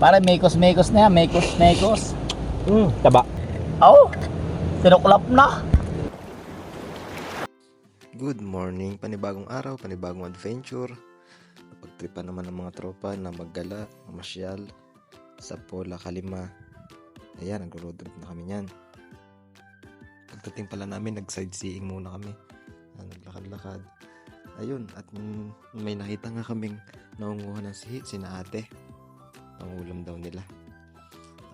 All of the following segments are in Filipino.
Para mekos-mekos na yan, mekos-mekos. Taba. Oh, sinuklap na. Good morning, panibagong araw, panibagong adventure. Napagtripan naman ng mga tropa na maggala, mamasyal sa Pola, Kalima. Ayan, nag-road trip na kami niyan. Pagdating pala namin, nag-sightseeing muna kami. Naglakad-lakad. Ayun, at may nakita nga kaming naunguhan ng sihit, sina ate. Ang ulam daw nila.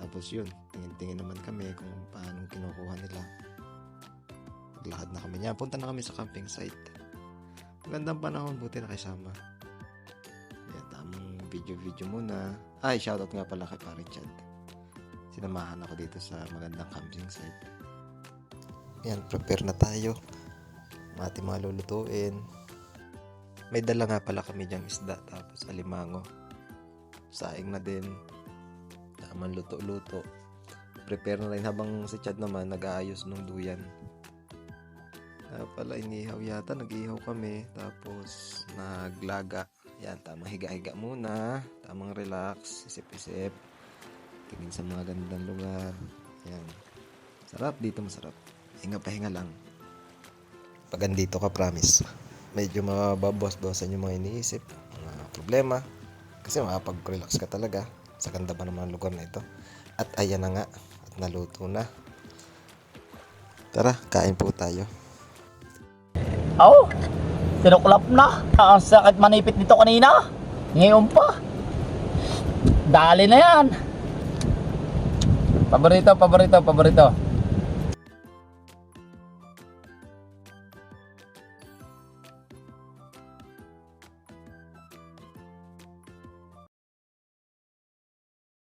Tapos yun, tingin-tingin naman kami kung paano kinukuha nila. Naglakad na kami niya. Punta na kami sa camping site. Magandang panahon, buti na kasama. Ayan, tamang video muna. Ay, shoutout nga pala kay Paring Chad. Sinamahan ako dito sa magandang camping site. Ayan, prepare na tayo. Ating mga lulutuin. May dala nga pala kami dyang isda, tapos alimango. Saing na din. Tamang luto-luto. Prepare na rin habang si Chad naman nag-aayos ng duyan. Pala inihaw yata, nag-ihaw kami. Tapos naglaga. Yan, tamang higa-higa muna. Tamang relax, isip-isip. Tingin sa mga gandang lugar. Yan. Sarap dito, masarap. Hinga-pahinga lang. Pag andito ka, promise, medyo mababawas-bawasan yung mga iniisip, mga problema. Kasi makapag-relax ka talaga sa ganda pa ng mga lugar na ito. At ayan na nga, at naluto na. Tara, kain po tayo. Oh, sinuklap na. Ang sakit manipit nito kanina. Ngayon pa. Dali na yan. Paborito.